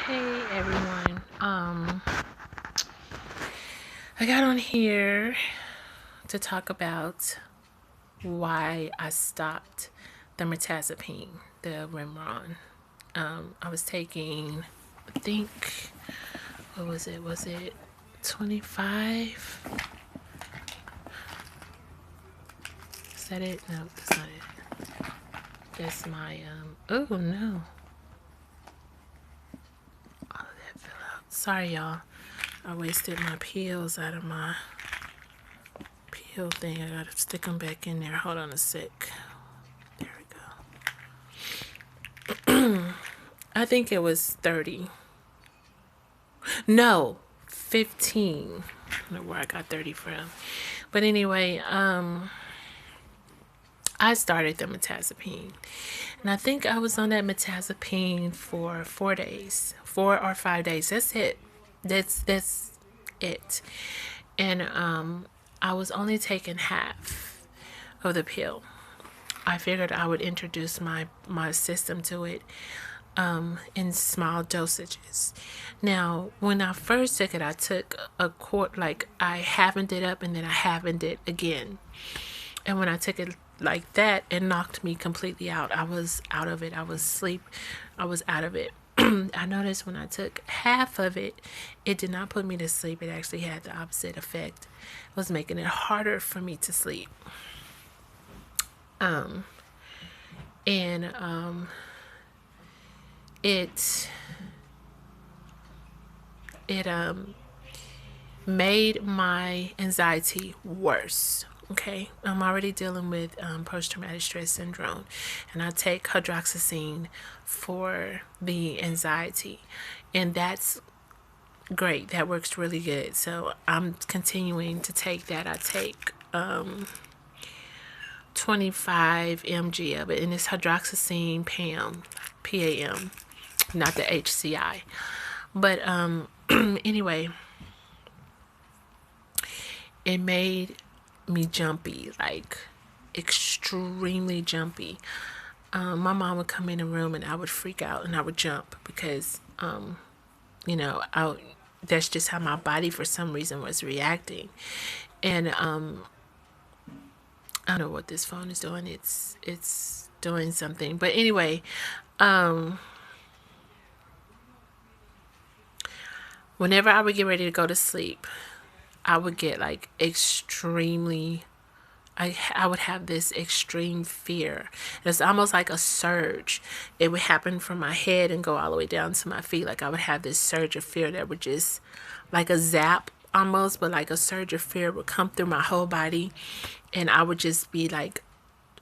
Hey everyone. I got on here to talk about why I stopped the Mirtazapine, the Rimron. I was taking, I think, what was it? Was it 25? Is that it? No, that's not it. That's my, oh no. All of that fell out. Sorry, y'all. I wasted my pills out of my pill thing. I gotta stick them back in there. Hold on a sec. There we go. I think it was 30. No, 15. I don't know where I got 30 from. But anyway, I started the Mirtazapine. And I think I was on that Mirtazapine for 4 days. 4 or 5 days. That's it. That's it. And I was only taking half of the pill. I figured I would introduce my system to it in small dosages. Now, when I first took it, I took a quart, like I halvened it up and then I halvened it again. And when I took it like that, it knocked me completely out. I was out of it. I was asleep. I was out of it. I noticed when I took half of it, it did not put me to sleep. It actually had the opposite effect. It was making it harder for me to sleep. And it made my anxiety worse. Okay, I'm already dealing with post-traumatic stress syndrome, and I take hydroxyzine for the anxiety, and that's great. That works really good. So I'm continuing to take that. I take 25 mg of it, and it's hydroxyzine PAM, not the HCI. But anyway, it made me jumpy, like extremely jumpy. My mom would come in the room and I would freak out and I would jump because, that's just how my body for some reason was reacting. And I don't know what this phone is doing. It's doing something. But anyway, whenever I would get ready to go to sleep, I would get like extremely, I would have this extreme fear. It's almost like a surge. It would happen from my head and go all the way down to my feet. Like I would have this surge of fear that would just, like a zap almost, but like a surge of fear would come through my whole body. And I would just be like,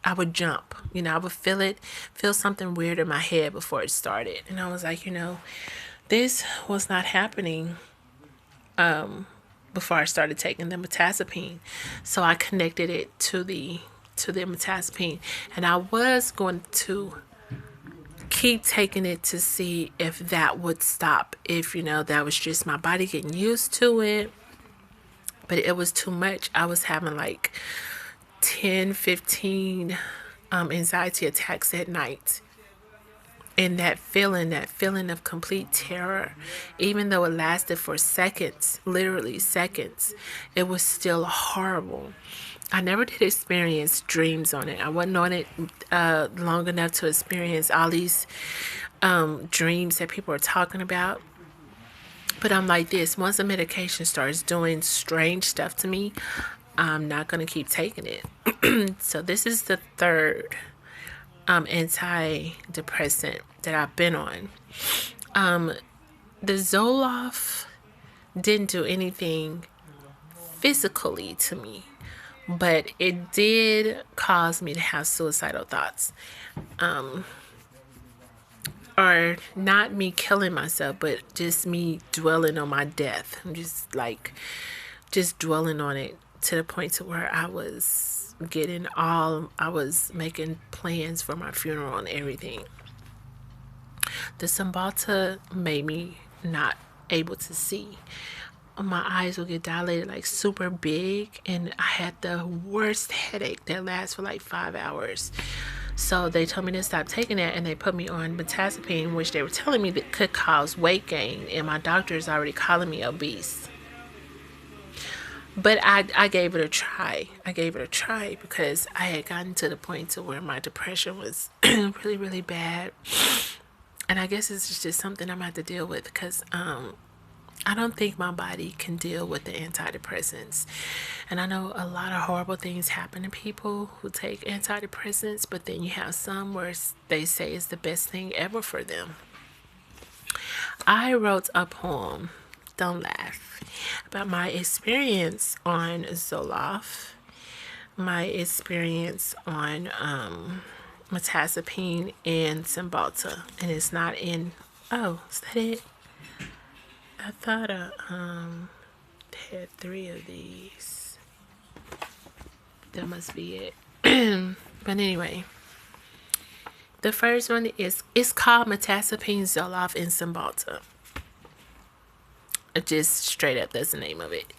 I would jump. I would feel something weird in my head before it started. And I was like, this was not happening before I started taking the Mirtazapine. So I connected it to the Mirtazapine, and I was going to keep taking it to see if that would stop, if that was just my body getting used to it. But it was too much. I was having like 10, 15 anxiety attacks at night. And that feeling of complete terror, even though it lasted for seconds, literally seconds, it was still horrible. I never did experience dreams on it. I wasn't on it long enough to experience all these dreams that people are talking about. But I'm like this, once the medication starts doing strange stuff to me, I'm not going to keep taking it. So this is the third antidepressant that I've been on. The Zoloft didn't do anything physically to me, but it did cause me to have suicidal thoughts. Or not me killing myself, but just me dwelling on my death. I'm just dwelling on it to the point to where I was making plans for my funeral and everything. The Cymbalta made me not able to see. My eyes would get dilated like super big, and I had the worst headache that lasts for like 5 hours. So they told me to stop taking that, and they put me on Mirtazapine, which they were telling me that could cause weight gain, and my doctor is already calling me obese. But I gave it a try. I gave it a try because I had gotten to the point to where my depression was really, really bad. And I guess it's just something I'm going to have to deal with because I don't think my body can deal with the antidepressants. And I know a lot of horrible things happen to people who take antidepressants, but then you have some where they say it's the best thing ever for them. I wrote a poem, don't laugh, about my experience on Zoloft, my experience on Mirtazapine and Cymbalta. And it's not in, oh, is that it? I thought I had 3 of these. That must be it. But anyway, the first one is, it's called Mirtazapine, Zoloft, and Cymbalta. Just straight up, that's the name of it.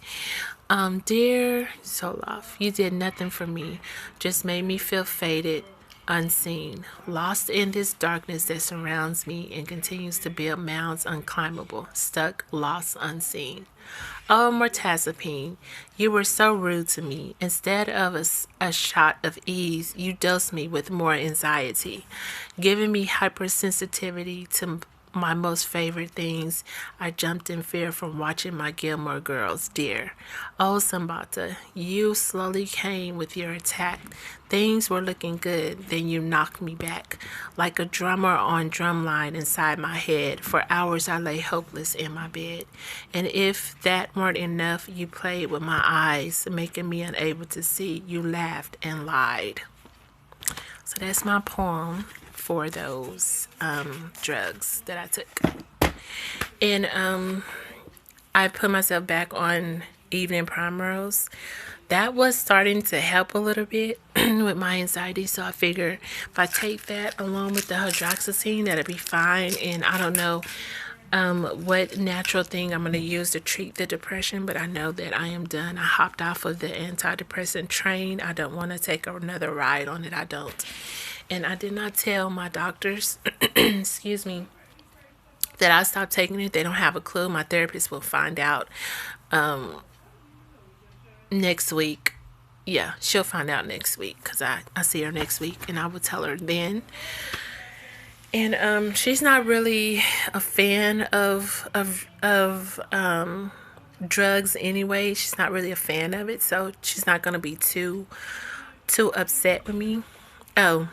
Dear Zoloft, you did nothing for me. Just made me feel faded, unseen, lost in this darkness that surrounds me and continues to build mounds unclimbable, stuck, lost, unseen. Oh, Mirtazapine, you were so rude to me. Instead of a shot of ease, you dosed me with more anxiety, giving me hypersensitivity to my most favorite things. I jumped in fear from watching my Gilmore Girls, dear. Oh, Cymbalta, you slowly came with your attack. Things were looking good, then you knocked me back. Like a drummer on drumline inside my head, for hours I lay hopeless in my bed. And if that weren't enough, you played with my eyes, making me unable to see. You laughed and lied. So that's my poem for those drugs that I took. And I put myself back on evening primrose. That was starting to help a little bit with my anxiety. So I figured if I take that along with the hydroxyzine, that'll be fine. And I don't know what natural thing I'm going to use to treat the depression, but I know that I am done. I hopped off of the antidepressant train. I don't want to take another ride on it. I don't. And I did not tell my doctors, excuse me, that I stopped taking it. They don't have a clue. My therapist will find out next week. Yeah, she'll find out next week because I see her next week and I will tell her then. And she's not really a fan of drugs anyway. She's not really a fan of it, so she's not going to be too upset with me. Oh,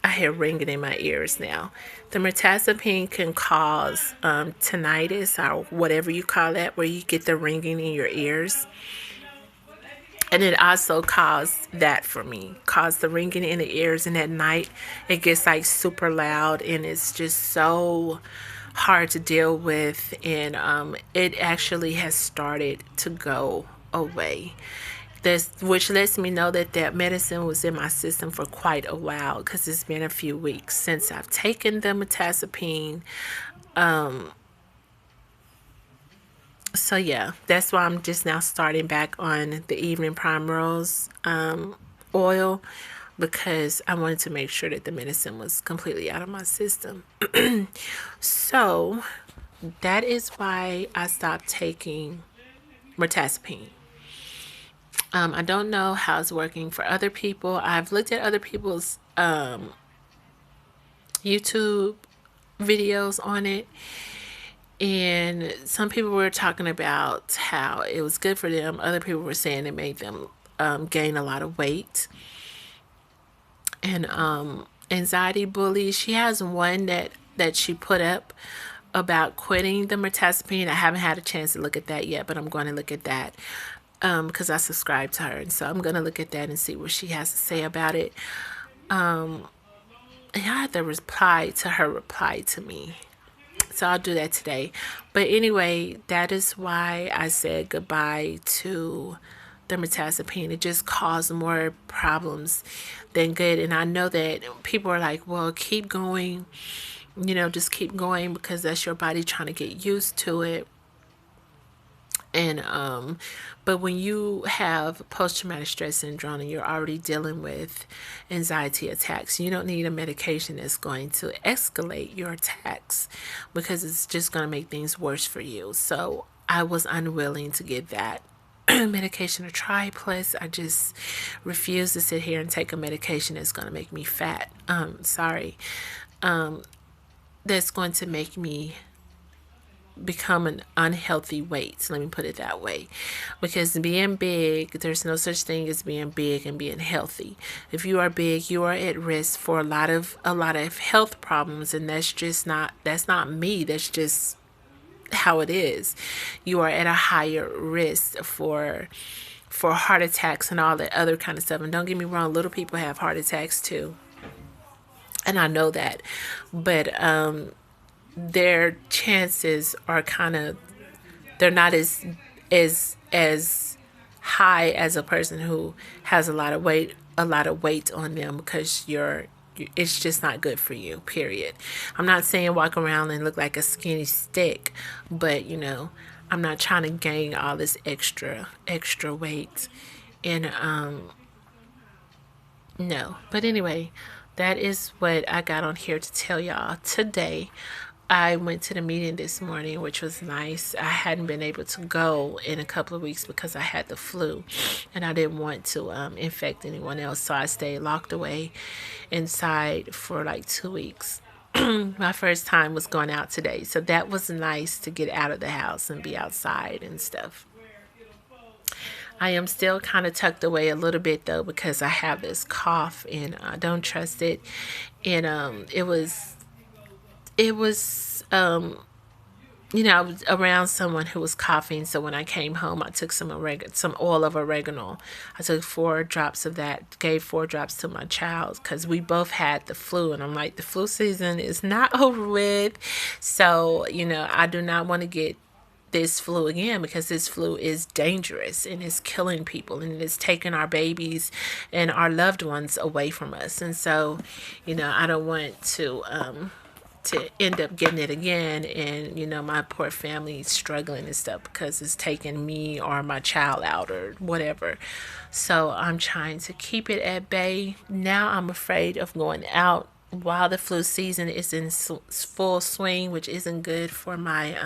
I hear ringing in my ears now. The Mirtazapine can cause tinnitus or whatever you call that, where you get the ringing in your ears. And it also caused that for me. Caused the ringing in the ears, and at night it gets like super loud and it's just so hard to deal with. And it actually has started to go away. Which lets me know that medicine was in my system for quite a while, because it's been a few weeks since I've taken the Mirtazapine. So yeah, that's why I'm just now starting back on the evening primrose oil, because I wanted to make sure that the medicine was completely out of my system. So that is why I stopped taking Mirtazapine. I don't know how it's working for other people. I've looked at other people's YouTube videos on it, and some people were talking about how it was good for them. Other people were saying it made them gain a lot of weight. And anxiety bully, she has one that she put up about quitting the Mirtazapine. I haven't had a chance to look at that yet, but I'm going to look at that. Because I subscribe to her, and so I'm gonna look at that and see what she has to say about it. And I have to reply to her reply to me, so I'll do that today. But anyway, that is why I said goodbye to the Mirtazapine. It just caused more problems than good, and I know that people are like, well, keep going, just keep going, because that's your body trying to get used to it. And but when you have post-traumatic stress syndrome and you're already dealing with anxiety attacks, you don't need a medication that's going to escalate your attacks, because it's just going to make things worse for you. So I was unwilling to get that medication to try. Plus, I just refuse to sit here and take a medication that's going to make me fat. That's going to make me become an unhealthy weight. Let me put it that way. Because being big, there's no such thing as being big and being healthy. If you are big, you are at risk for a lot of health problems, and that's not me. That's just how it is. You are at a higher risk for heart attacks and all that other kind of stuff. And don't get me wrong, little people have heart attacks too. And I know that. But their chances are they're not as high as a person who has a lot of weight on them, because it's just not good for you, period. I'm not saying walk around and look like a skinny stick, but I'm not trying to gain all this extra weight. And no. But anyway, that is what I got on here to tell y'all today. I went to the meeting this morning, which was nice. I hadn't been able to go in a couple of weeks because I had the flu, and I didn't want to infect anyone else. So I stayed locked away inside for like 2 weeks. My first time was going out today. So that was nice to get out of the house and be outside and stuff. I am still kind of tucked away a little bit though, because I have this cough and I don't trust it. And it was I was around someone who was coughing. So when I came home, I took some oil of oregano. I took 4 drops of that, gave 4 drops to my child, because we both had the flu. And I'm like, the flu season is not over with. So, I do not want to get this flu again, because this flu is dangerous and it's killing people, and it's taking our babies and our loved ones away from us. And so, I don't want to end up getting it again, and my poor family struggling and stuff because it's taking me or my child out or whatever. So I'm trying to keep it at bay. Now I'm afraid of going out while the flu season is in full swing, which isn't good for my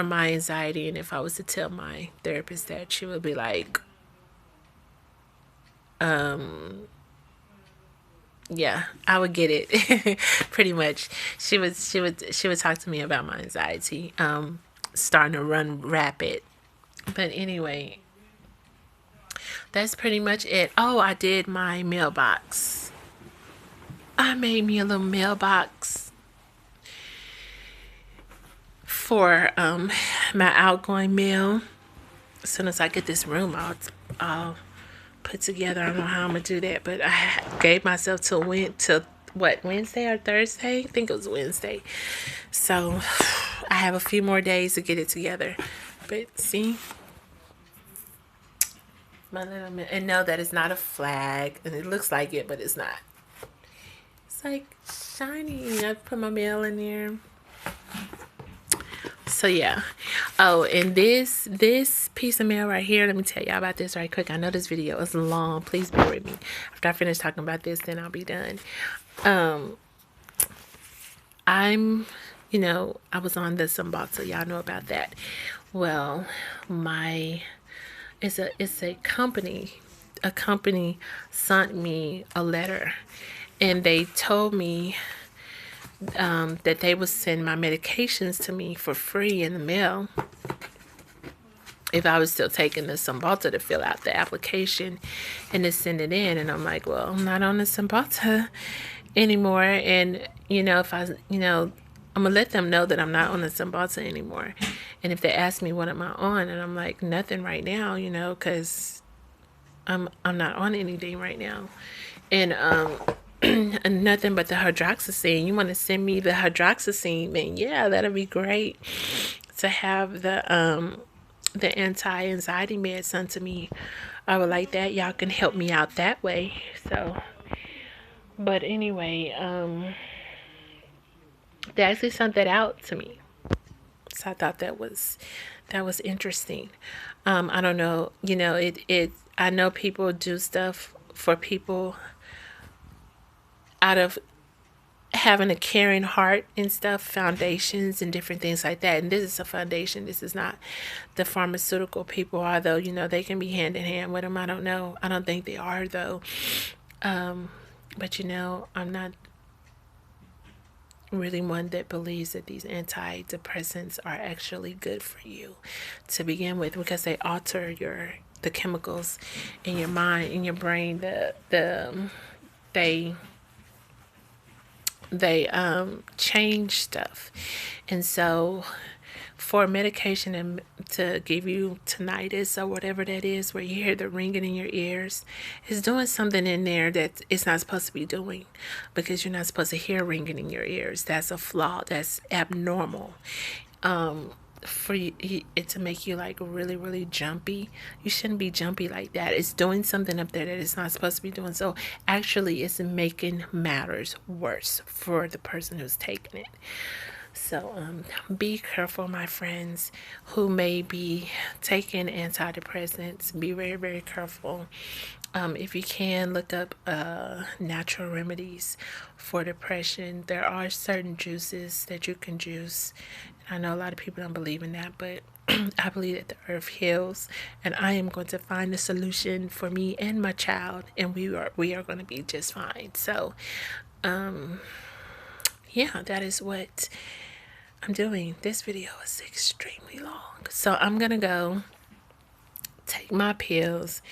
anxiety. And if I was to tell my therapist that, she would be like, yeah, I would get it. Pretty much. She would talk to me about my anxiety starting to run rapid. But anyway, that's pretty much it. Oh, I did my mailbox. I made me a little mailbox for my outgoing mail. As soon as I get this room out, I'll put together. I don't know how I'm gonna do that, but I gave myself till Wednesday or Thursday? I think it was Wednesday. So I have a few more days to get it together. But see, my little and no, that is not a flag, and it looks like it, but it's not. It's like shiny. I put my mail in there. So yeah. Oh, and this piece of mail right here, let me tell y'all about this right quick. I know this video is long. Please bear with me. After I finish talking about this, then I'll be done. I was on the Zambata. Y'all know about that. Well, it's a company. A company sent me a letter, and they told me that they would send my medications to me for free in the mail if I was still taking the Zambata, to fill out the application and to send it in. And I'm like, well, I'm not on the Zambata anymore. And, if I'm going to let them know that I'm not on the Zambata anymore. And if they ask me, what am I on? And I'm like, nothing right now, because I'm not on anything right now. And, nothing but the hydroxyzine. You want to send me the hydroxyzine? Then yeah, that'll be great to have the anti-anxiety meds sent to me. I would like that. Y'all can help me out that way. So, but anyway, they actually sent that out to me. So I thought that was interesting. I don't know, you know, I know people do stuff for people out of having a caring heart and stuff, foundations and different things like that. And this is a foundation. This is not the pharmaceutical people, although, you know, they can be hand in hand with them. I don't know. I don't think they are, though. But, you know, I'm not really one that believes that these antidepressants are actually good for you to begin with, because they alter the chemicals in your mind, in your brain. They change stuff. And so for medication and to give you tinnitus or whatever that is, where you hear the ringing in your ears, is doing something in there that it's not supposed to be doing, because you're not supposed to hear ringing in your ears. That's a flaw. That's abnormal. For it to make you like really, really jumpy, you shouldn't be jumpy like that. It's doing something up there that it's not supposed to be doing. So actually it's making matters worse for the person who's taking it. So be careful, my friends who may be taking antidepressants. Be very, very careful. If you can, look up natural remedies for depression. There are certain juices that you can juice. I know a lot of people don't believe in that, but I believe that the earth heals, and I am going to find a solution for me and my child, and we are going to be just fine. So, yeah, that is what I'm doing. This video is extremely long, so I'm gonna go take my pills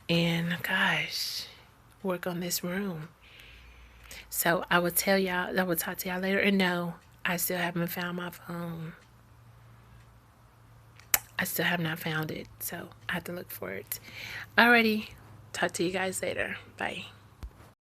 and, gosh, work on this room. So I will talk to y'all later. And no, I still haven't found my phone. I still have not found it, so I have to look for it. Alrighty, talk to you guys later. Bye.